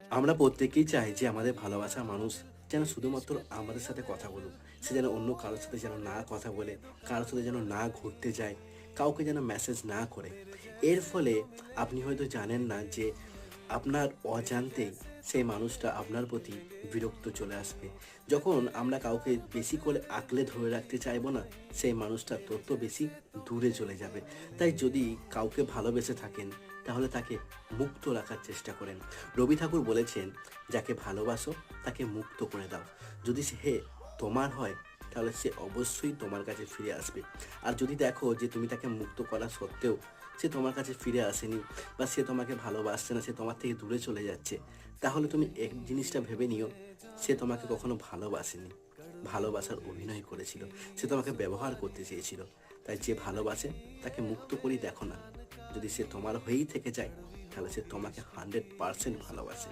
আমরা প্রত্যেকেই চাই যে আমাদের ভালোবাসার মানুষ যেন শুধুমাত্র আমাদের সাথে কথা বলুক। সে যেন অন্য কারোর সাথে যেন না কথা বলে, কারোর সাথে যেন না ঘুরতে যায়, কাউকে যেন মেসেজ না করে। এর ফলে আপনি হয়তো জানেন না যে আপনার অজান্তেই সেই মানুষটা আপনার প্রতি বিরক্ত চলে আসবে। যখন আমরা কাউকে বেশি করে আঁকড়ে ধরে রাখতে চাইবো না, সেই মানুষটা তত বেশি দূরে চলে যাবে। তাই যদি কাউকে ভালোবেসে থাকেন, তাহলে তাকে মুক্ত রাখার চেষ্টা করেন। রবি ঠাকুর বলেছেন, "যাকে ভালোবাসো তাকে মুক্ত করে দাও। যদি সে তোমার হয়, তাহলে সে অবশ্যই তোমার কাছে ফিরে আসবে। আর যদি দেখো যে তুমি তাকে মুক্ত করা সত্ত্বেও সে তোমার কাছে ফিরে আসেনি বা সে তোমাকে ভালোবাসছে না, সে তোমার থেকে দূরে চলে যাচ্ছে, তাহলে তুমি এক জিনিসটা ভেবে নিও, সে তোমাকে কখনো ভালোবাসেনি। ভালোবাসার অভিনয় করেছিল। সে তোমাকে ব্যবহার করতে চেয়েছিল। তাই যে ভালোবাসে তাকে মুক্ত করেই দেখো না। যদি সে তোমার হয়েই থেকে যায়, তাহলে সে তোমাকে 100% ভালোবাসে।"